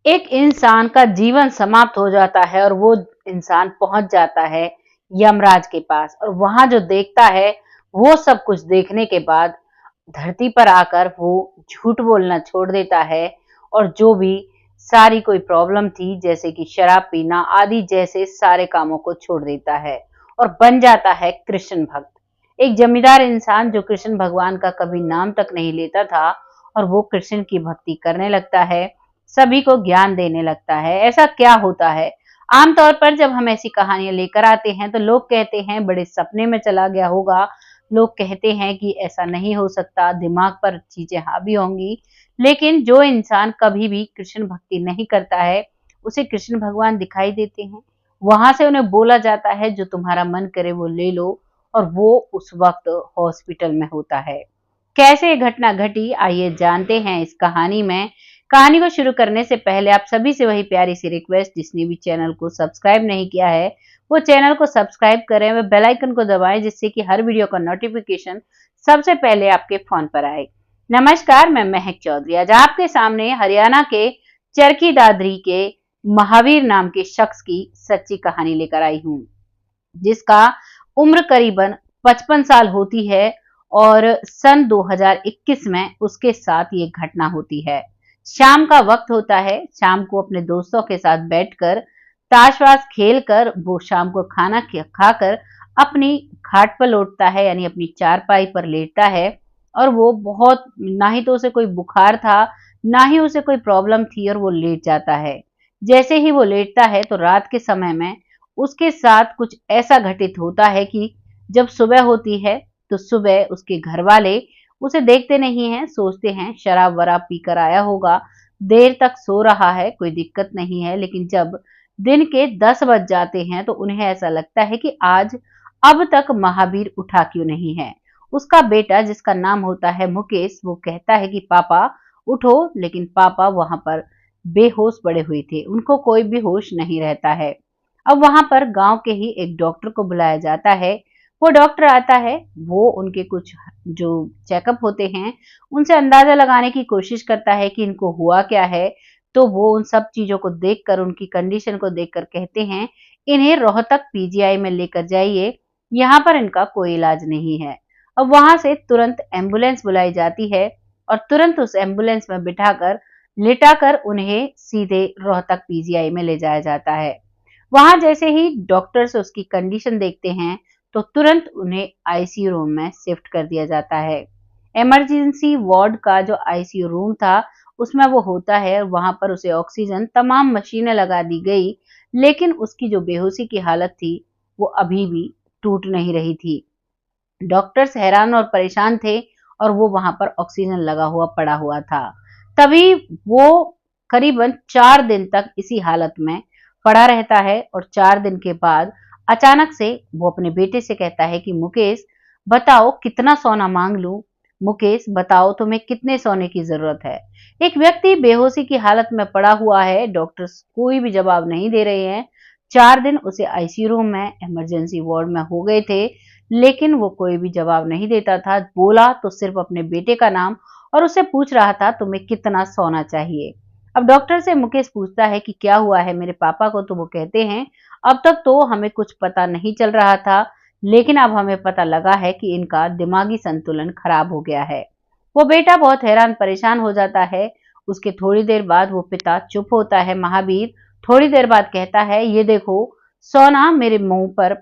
एक इंसान का जीवन समाप्त हो जाता है और वो इंसान पहुंच जाता है यमराज के पास, और वहां जो देखता है वो सब कुछ देखने के बाद धरती पर आकर वो झूठ बोलना छोड़ देता है, और जो भी सारी कोई प्रॉब्लम थी जैसे कि शराब पीना आदि जैसे सारे कामों को छोड़ देता है और बन जाता है कृष्ण भक्त। एक जमींदार इंसान जो कृष्ण भगवान का कभी नाम तक नहीं लेता था, और वो कृष्ण की भक्ति करने लगता है, सभी को ज्ञान देने लगता है। ऐसा क्या होता है? आमतौर पर जब हम ऐसी कहानियां लेकर आते हैं तो लोग कहते हैं बड़े सपने में चला गया होगा, लोग कहते हैं कि ऐसा नहीं हो सकता, दिमाग पर चीजें हावी होंगी। लेकिन जो इंसान कभी भी कृष्ण भक्ति नहीं करता है, उसे कृष्ण भगवान दिखाई देते हैं। वहां से उन्हें बोला जाता है जो तुम्हारा मन करे वो ले लो, और वो उस वक्त हॉस्पिटल में होता है। कैसे ये घटना घटी, आइए जानते हैं इस कहानी में। कहानी को शुरू करने से पहले आप सभी से वही प्यारी सी रिक्वेस्ट, जिसने भी चैनल को सब्सक्राइब नहीं किया है वो चैनल को सब्सक्राइब करें व बेल आइकन को दबाएं, जिससे कि हर वीडियो का नोटिफिकेशन सबसे पहले आपके फोन पर आए। नमस्कार, मैं महक चौधरी आज आपके सामने हरियाणा के चरखी दादरी के महावीर नाम के शख्स की सच्ची कहानी लेकर आई हूँ, जिसका उम्र करीबन 55 साल होती है, और सन 2021 में उसके साथ ये घटना होती है। शाम का वक्त होता है, शाम को अपने दोस्तों के साथ बैठकर ताशवास खेलकर वो शाम को खाना खाकर अपनी खाट पर लौटता है, यानी अपनी चारपाई पर लेटता है। और वो बहुत, ना ही तो उसे कोई बुखार था, ना ही उसे कोई प्रॉब्लम थी, और वो लेट जाता है। जैसे ही वो लेटता है तो रात के समय में उसके साथ कुछ ऐसा घटित होता है कि जब सुबह होती है तो सुबह उसके घर वाले उसे देखते नहीं हैं, सोचते हैं शराब वराब पीकर आया होगा, देर तक सो रहा है, कोई दिक्कत नहीं है। लेकिन जब दिन के 10 बज जाते हैं तो उन्हें ऐसा लगता है कि आज अब तक महावीर उठा क्यों नहीं है। उसका बेटा, जिसका नाम होता है मुकेश, वो कहता है कि पापा उठो, लेकिन पापा वहां पर बेहोश पड़े हुए थे, उनको कोई भी होश नहीं रहता है। अब वहां पर गांव के ही एक डॉक्टर को बुलाया जाता है। वो डॉक्टर आता है, वो उनके कुछ जो चेकअप होते हैं उनसे अंदाजा लगाने की कोशिश करता है कि इनको हुआ क्या है। तो वो उन सब चीजों को देखकर, उनकी कंडीशन को देखकर कहते हैं इन्हें रोहतक पीजीआई में लेकर जाइए, यहाँ पर इनका कोई इलाज नहीं है। अब वहां से तुरंत एम्बुलेंस बुलाई जाती है, और तुरंत उस एम्बुलेंस में बिठाकर लिटाकर उन्हें सीधे रोहतक पीजीआई में ले जाया जाता है। वहां जैसे ही डॉक्टर्स उसकी कंडीशन देखते हैं तो तुरंत उन्हें आईसीयू रूम में शिफ्ट कर दिया जाता है। इमरजेंसी वार्ड का जो आईसीयू रूम था उसमें वो होता है, वहां पर उसे ऑक्सीजन तमाम मशीनें लगा दी गई, लेकिन उसकी जो बेहोशी की हालत थी वो अभी भी टूट नहीं रही थी। डॉक्टर्स हैरान और परेशान थे, और वो वहां पर ऑक्सीजन लगा हुआ पड़ा हुआ था। तभी वो करीबन 4 दिन तक इसी हालत में पड़ा रहता है, और 4 दिन के बाद अचानक से वो अपने बेटे से कहता है कि मुकेश बताओ कितना सोना मांग लूं। मुकेश बताओ तुम्हें कितने सोने की जरूरत है। एक व्यक्ति बेहोशी की हालत में पड़ा हुआ है, डॉक्टर्स कोई भी जवाब नहीं दे रहे हैं। 4 दिन उसे आईसीयू रूम में इमरजेंसी वार्ड में हो गए थे, लेकिन वो कोई भी जवाब नहीं देता था। बोला तो सिर्फ अपने बेटे का नाम, और उससे पूछ रहा था तुम्हें कितना सोना चाहिए। अब डॉक्टर से मुकेश पूछता है कि क्या हुआ है मेरे पापा को, तो वो कहते हैं अब तक तो हमें कुछ पता नहीं चल रहा था, लेकिन अब हमें पता लगा है कि इनका दिमागी संतुलन खराब हो गया है। वो बेटा बहुत हैरान परेशान हो जाता है। उसके थोड़ी देर बाद वो पिता चुप होता है। महावीर थोड़ी देर बाद कहता है ये देखो, सोना मेरे मुंह पर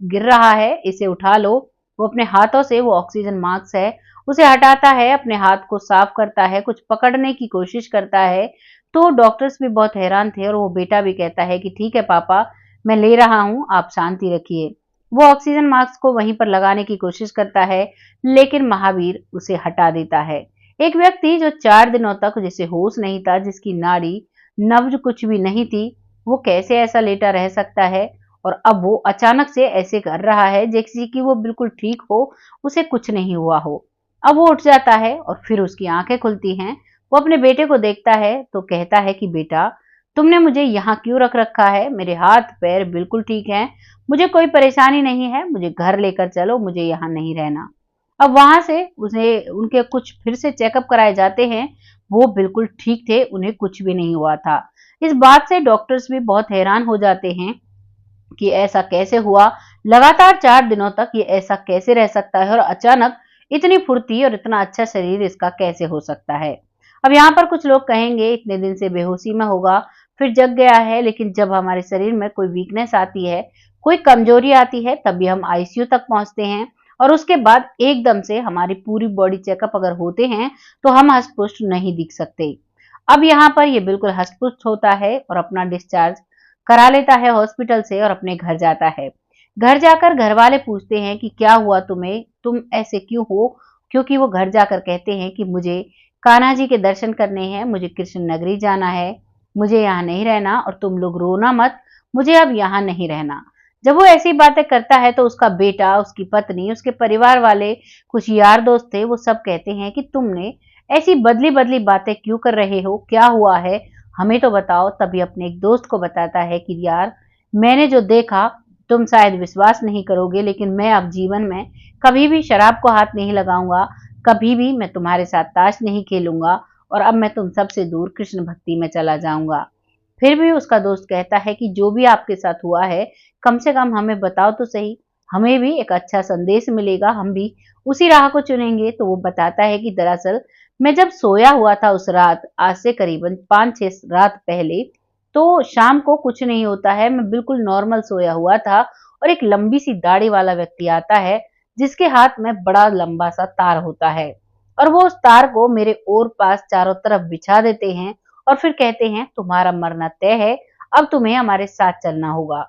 गिर रहा है, इसे उठा लो। वो अपने हाथों से, वो ऑक्सीजन मास्क है उसे हटाता है, अपने हाथ को साफ करता है, कुछ पकड़ने की कोशिश करता है। तो डॉक्टर्स भी बहुत हैरान थे, और वो बेटा भी कहता है कि ठीक है पापा, मैं ले रहा हूं, आप शांति रखिए। वो ऑक्सीजन मास्क को वहीं पर लगाने की कोशिश करता है, लेकिन महावीर उसे हटा देता है। एक व्यक्ति जो 4 दिनों तक, जिसे होश नहीं था, जिसकी नाड़ी नब्ज कुछ भी नहीं थी, वो कैसे ऐसा लेटा रह सकता है। और अब वो अचानक से ऐसे कर रहा है जैसे कि वो बिल्कुल ठीक हो, उसे कुछ नहीं हुआ हो। अब वो उठ जाता है और फिर उसकी आंखें खुलती हैं। वो अपने बेटे को देखता है तो कहता है कि बेटा, तुमने मुझे यहाँ क्यों रख रखा है? मेरे हाथ पैर बिल्कुल ठीक हैं, मुझे कोई परेशानी नहीं है, मुझे घर लेकर चलो, मुझे यहाँ नहीं रहना। अब वहां से उसे उनके कुछ फिर से चेकअप कराए जाते हैं, वो बिल्कुल ठीक थे, उन्हें कुछ भी नहीं हुआ था। इस बात से डॉक्टर्स भी बहुत हैरान हो जाते हैं कि ऐसा कैसे हुआ, लगातार 4 दिनों तक ये ऐसा कैसे रह सकता है और अचानक इतनी फुर्ती और इतना अच्छा शरीर इसका कैसे हो सकता है। अब यहाँ पर कुछ लोग कहेंगे इतने दिन से बेहोशी में होगा, फिर जग गया है, लेकिन जब हमारे शरीर में कोई वीकनेस आती है, कोई कमजोरी आती है, तभी हम आईसीयू तक पहुंचते हैं और उसके बाद एकदम से हमारी पूरी बॉडी चेकअप अगर होते हैं तो हम हष्ट-पुष्ट नहीं दिख सकते। अब यहाँ पर ये बिल्कुल हष्ट-पुष्ट होता है और अपना डिस्चार्ज करा लेता है हॉस्पिटल से और अपने घर जाता है। घर जाकर घर वाले पूछते हैं कि क्या हुआ तुम्हें, तुम ऐसे क्यों हो? क्योंकि वो घर जाकर कहते हैं कि मुझे कान्हा जी के दर्शन करने हैं, मुझे कृष्ण नगरी जाना है, मुझे यहाँ नहीं रहना और तुम लोग रोना मत, मुझे अब यहाँ नहीं रहना। जब वो ऐसी बातें करता है तो उसका बेटा, उसकी पत्नी, उसके परिवार वाले, कुछ यार दोस्त थे, वो सब कहते हैं कि तुमने ऐसी बदली-बदली बातें क्यों कर रहे हो? क्या हुआ है? हमें तो बताओ। तभी अपने एक दोस्त को बताता है कि यार, मैंने जो देखा तुम शायद विश्वास नहीं करोगे, लेकिन मैं अब जीवन में कभी भी शराब को हाथ नहीं लगाऊंगा, कभी भी मैं तुम्हारे साथ ताश नहीं खेलूंगा और अब मैं तुम सबसे दूर कृष्ण भक्ति में चला जाऊंगा। फिर भी उसका दोस्त कहता है कि जो भी आपके साथ हुआ है, कम से कम हमें बताओ तो सही, हमें भी एक अच्छा संदेश मिलेगा, हम भी उसी राह को चुनेंगे। तो वो बताता है कि दरअसल मैं जब सोया हुआ था उस रात, आज से करीबन 5-6 रात पहले, तो शाम को कुछ नहीं होता है, मैं बिल्कुल नॉर्मल सोया हुआ था और एक लंबी सी दाढ़ी वाला व्यक्ति आता है, जिसके हाथ में बड़ा लंबा सा तार होता है और वो उस तार को मेरे और पास चारों तरफ बिछा देते हैं और फिर कहते हैं तुम्हारा मरना तय है, अब तुम्हें हमारे साथ चलना होगा।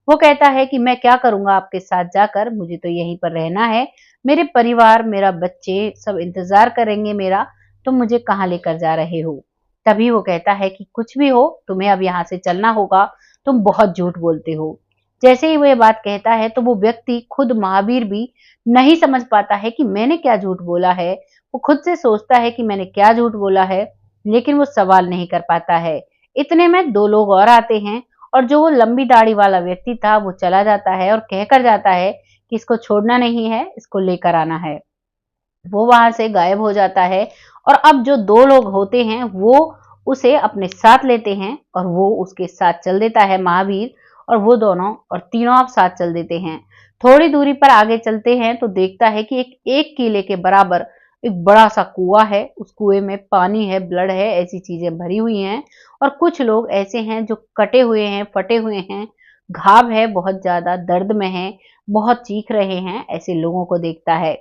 वो कहता है कि मैं क्या करूंगा आपके साथ जाकर, मुझे तो यहीं पर रहना है, मेरे परिवार, मेरा बच्चे सब इंतजार करेंगे मेरा, तुम मुझे कहाँ लेकर जा रहे हो? तभी वो कहता है कि कुछ भी हो, तुम्हें अब यहाँ से चलना होगा, तुम बहुत झूठ बोलते हो। जैसे ही वो ये बात कहता है तो वो व्यक्ति, खुद महावीर भी नहीं समझ पाता है कि मैंने क्या झूठ बोला है। वो खुद से सोचता है कि मैंने क्या झूठ बोला है, लेकिन वो सवाल नहीं कर पाता है। इतने में 2 लोग और आते हैं और जो वो लंबी दाढ़ी वाला व्यक्ति था वो चला जाता है और कहकर जाता है कि इसको छोड़ना नहीं है, इसको लेकर आना है। वो वहां से गायब हो जाता है और अब जो 2 लोग होते हैं वो उसे अपने साथ लेते हैं और वो उसके साथ चल देता है महावीर, और वो दोनों और तीनों अब साथ चल देते हैं। थोड़ी दूरी पर आगे चलते हैं तो देखता है कि एक किले के बराबर एक बड़ा सा कुआं है, उस कुएं में पानी है, ब्लड है, ऐसी चीजें भरी हुई हैं और कुछ लोग ऐसे हैं जो कटे हुए हैं, फटे हुए हैं, घाव है, बहुत ज्यादा दर्द में है, बहुत चीख रहे हैं, ऐसे लोगों को देखता है।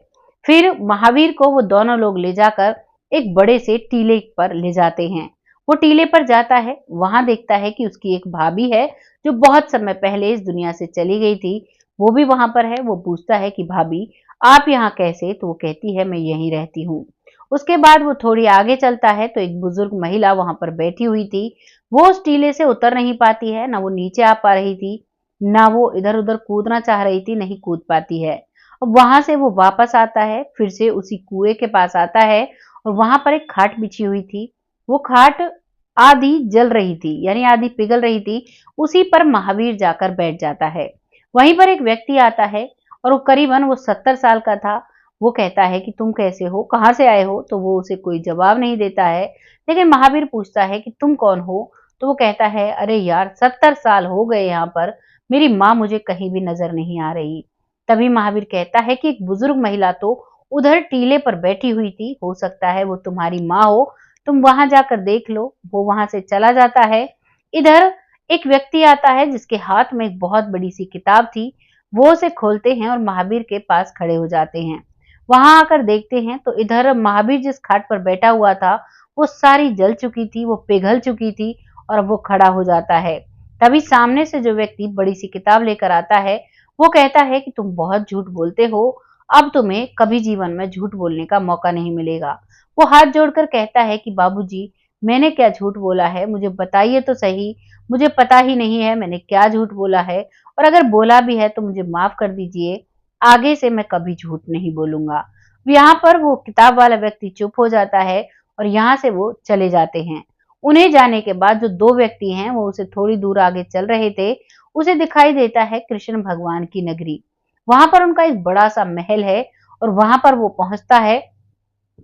फिर महावीर को वो दोनों लोग ले जाकर एक बड़े से टीले पर ले जाते हैं। वो टीले पर जाता है, वहां देखता है कि उसकी एक भाभी है जो बहुत समय पहले इस दुनिया से चली गई थी, वो भी वहां पर है। वो पूछता है कि भाभी आप यहाँ कैसे? तो वो कहती है मैं यहीं रहती हूँ। उसके बाद वो थोड़ी आगे चलता है तो एक बुजुर्ग महिला वहां पर बैठी हुई थी। वो उस टीले से उतर नहीं पाती है, ना वो नीचे आ पा रही थी, ना वो इधर उधर कूदना चाह रही थी, नहीं कूद पाती है। अब वहां से वो वापस आता है, फिर से उसी कुएं के पास आता है और वहां पर एक खाट बिछी हुई थी। वो खाट आधी जल रही थी, यानी आधी पिघल रही थी, उसी पर महावीर जाकर बैठ जाता है। वहीं पर एक व्यक्ति आता है और वो करीबन वो 70 साल का था। वो कहता है कि तुम कैसे हो, कहाँ से आए हो? तो वो उसे कोई जवाब नहीं देता है, लेकिन महावीर पूछता है कि तुम कौन हो? तो वो कहता है अरे यार, 70 साल हो गए यहाँ पर, मेरी माँ मुझे कहीं भी नजर नहीं आ रही। तभी महावीर कहता है कि एक बुजुर्ग महिला तो उधर टीले पर बैठी हुई थी, हो सकता है वो तुम्हारी माँ हो, तुम वहां जाकर देख लो। वो वहां से चला जाता है। इधर एक व्यक्ति आता है जिसके हाथ में एक बहुत बड़ी सी किताब थी। वो उसे खोलते हैं और महावीर के पास खड़े हो जाते हैं। वहां आकर देखते हैं तो इधर महावीर जिस खाट पर बैठा हुआ था वो सारी जल चुकी थी, वो पिघल चुकी थी और अब वो खड़ा हो जाता है। तभी सामने से जो व्यक्ति बड़ी सी किताब लेकर आता है वो कहता है कि तुम बहुत झूठ बोलते हो, अब तुम्हें कभी जीवन में झूठ बोलने का मौका नहीं मिलेगा। वो हाथ जोड़कर कहता है कि बाबूजी, मैंने क्या झूठ बोला है, मुझे बताइए तो सही, मुझे पता ही नहीं है मैंने क्या झूठ बोला है, और अगर बोला भी है तो मुझे माफ कर दीजिए, आगे से मैं कभी झूठ नहीं बोलूंगा। यहाँ पर वो किताब वाला व्यक्ति चुप हो जाता है और यहाँ से वो चले जाते हैं। उन्हें जाने के बाद जो 2 व्यक्ति हैं वो उसे थोड़ी दूर आगे चल रहे थे, उसे दिखाई देता है कृष्ण भगवान की नगरी। वहां पर उनका एक बड़ा सा महल है और वहां पर वो पहुंचता है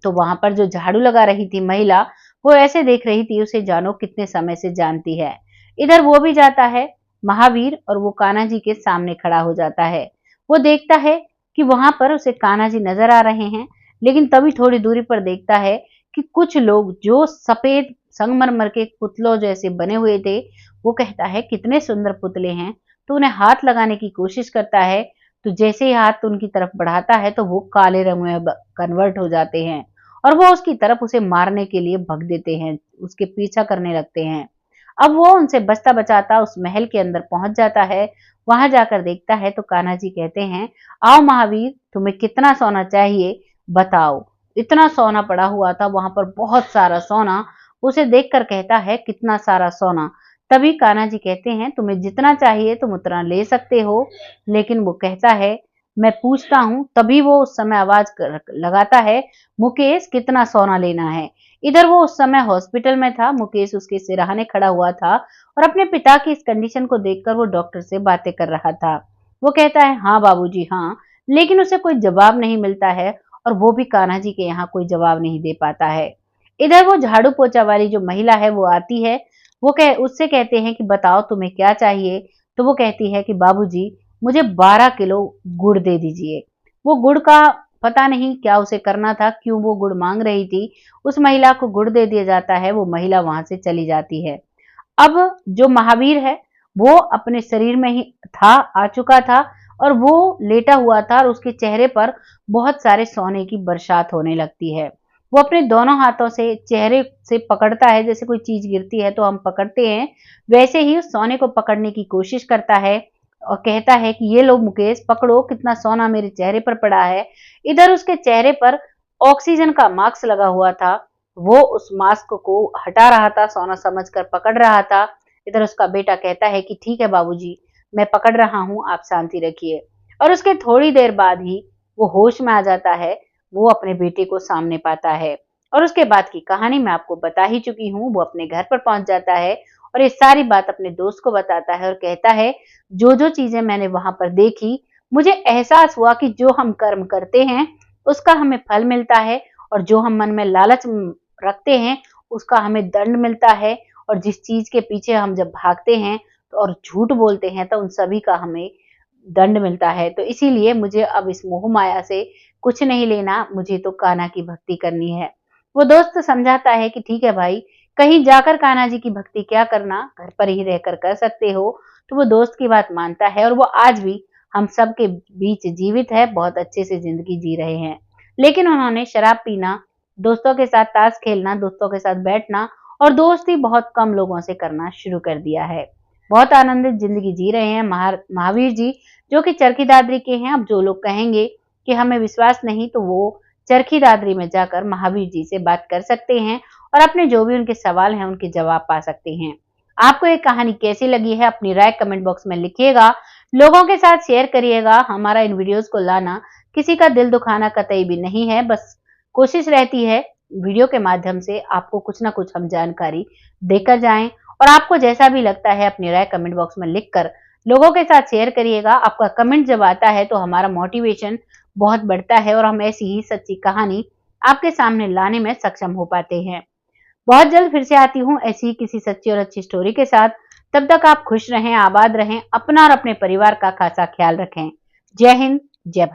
तो वहां पर जो झाड़ू लगा रही थी महिला, वो ऐसे देख रही थी उसे जानो कितने समय से जानती है। इधर वो भी जाता है महावीर, और वो कान्हा जी के सामने खड़ा हो जाता है। वो देखता है कि वहां पर उसे कान्हा जी नजर आ रहे हैं, लेकिन तभी थोड़ी दूरी पर देखता है कि कुछ लोग जो सफेद संगमरमर के पुतलों जैसे बने हुए थे, वो कहता है कितने सुंदर पुतले हैं, तो उन्हें हाथ लगाने की कोशिश करता है। तो जैसे ही हाथ उनकी तरफ बढ़ाता है तो वो काले रंग में कन्वर्ट हो जाते हैं और वो उसकी तरफ उसे मारने के लिए भग देते हैं, उसके पीछा करने लगते हैं। अब वो उनसे बचता बचाता उस महल के अंदर पहुंच जाता है। वहां जाकर देखता है तो कान्हा जी कहते हैं, आओ महावीर, तुम्हें कितना सोना चाहिए, बताओ। इतना सोना पड़ा हुआ था वहां पर, बहुत सारा सोना। उसे देखकर कहता है, कितना सारा सोना। तभी कान्हा जी कहते हैं, तुम्हें जितना चाहिए तुम उतना ले सकते हो। लेकिन वो कहता है, मैं पूछता हूँ। तभी वो उस समय आवाज लगाता है, मुकेश, कितना सोना लेना है। इधर वो उस समय हॉस्पिटल में था। मुकेश उसके सिरहाने खड़ा हुआ था और अपने पिता की इस कंडीशन को देखकर वो डॉक्टर से बातें कर रहा था। वो कहता है, हाँ बाबूजी हाँ, लेकिन उसे कोई जवाब नहीं मिलता है और वो भी कान्हा जी के यहाँ कोई जवाब नहीं दे पाता है। इधर वो झाड़ू पोछा वाली जो महिला है वो आती है। वो उससे कहते हैं कि बताओ तुम्हें क्या चाहिए। तो वो कहती है कि बाबूजी, मुझे 12 किलो गुड़ दे दीजिए। वो गुड़ का पता नहीं क्या उसे करना था, क्यों वो गुड़ मांग रही थी। उस महिला को गुड़ दे दिया जाता है, वो महिला वहां से चली जाती है। अब जो महावीर है वो अपने शरीर में ही था, आ चुका था और वो लेटा हुआ था और उसके चेहरे पर बहुत सारे सोने की बरसात होने लगती है। वो अपने दोनों हाथों से चेहरे से पकड़ता है, जैसे कोई चीज गिरती है तो हम पकड़ते हैं, वैसे ही उस सोने को पकड़ने की कोशिश करता है और कहता है कि ये लो मुकेश, पकड़ो, कितना सोना मेरे चेहरे पर पड़ा है। इधर उसके चेहरे पर ऑक्सीजन का मास्क लगा हुआ था। वो उस मास्क को हटा रहा था, सोना समझकर पकड़ रहा था। इधर उसका बेटा कहता है कि ठीक है बाबूजी, मैं पकड़ रहा हूँ, आप शांति रखिए। और उसके थोड़ी देर बाद ही वो होश में आ जाता है। वो अपने बेटे को सामने पाता है और उसके बाद की कहानी मैं आपको बता ही चुकी हूँ। वो अपने घर पर पहुंच जाता है और ये सारी बात अपने दोस्त को बताता है और कहता है, जो जो चीजें मैंने वहां पर देखी, मुझे एहसास हुआ कि जो हम कर्म करते हैं उसका हमें फल मिलता है, और जो हम मन में लालच रखते हैं उसका हमें दंड मिलता है। और जिस चीज के पीछे हम जब भागते हैं तो और झूठ बोलते हैं तो उन सभी का हमें दंड मिलता है। तो इसीलिए मुझे अब इस मोह माया से कुछ नहीं लेना, मुझे तो कान्हा की भक्ति करनी है। वो दोस्त समझाता है कि ठीक है भाई, कहीं जाकर कान्हा जी की भक्ति क्या करना, घर पर ही रहकर कर सकते हो। तो वो दोस्त की बात मानता है और वो आज भी हम सब के बीच जीवित है, बहुत अच्छे से जिंदगी जी रहे हैं। लेकिन उन्होंने शराब पीना, दोस्तों के साथ ताश खेलना, दोस्तों के साथ बैठना और दोस्ती बहुत कम लोगों से करना शुरू कर दिया है। बहुत आनंदित जिंदगी जी रहे हैं महावीर जी, जो कि चरखी दादरी के हैं। अब जो लोग कहेंगे कि हमें विश्वास नहीं, तो वो चरखी दादरी में जाकर महावीर जी से बात कर सकते हैं और अपने जो भी उनके सवाल हैं उनके जवाब पा सकते हैं। आपको ये कहानी कैसी लगी है, अपनी राय कमेंट बॉक्स में लिखिएगा, लोगों के साथ शेयर करिएगा। हमारा इन वीडियोस को लाना किसी का दिल दुखाना कतई भी नहीं है, बस कोशिश रहती है वीडियो के माध्यम से आपको कुछ ना कुछ हम जानकारी देकर जाएं। और आपको जैसा भी लगता है अपनी राय कमेंट बॉक्स में लिखकर लोगों के साथ शेयर करिएगा। आपका कमेंट जब आता है तो हमारा मोटिवेशन बहुत बढ़ता है और हम ऐसी ही सच्ची कहानी आपके सामने लाने में सक्षम हो पाते हैं। बहुत जल्द फिर से आती हूँ ऐसी ही किसी सच्ची और अच्छी स्टोरी के साथ। तब तक आप खुश रहें, आबाद रहें, अपना और अपने परिवार का खासा ख्याल रखें। जय हिंद, जय भारत।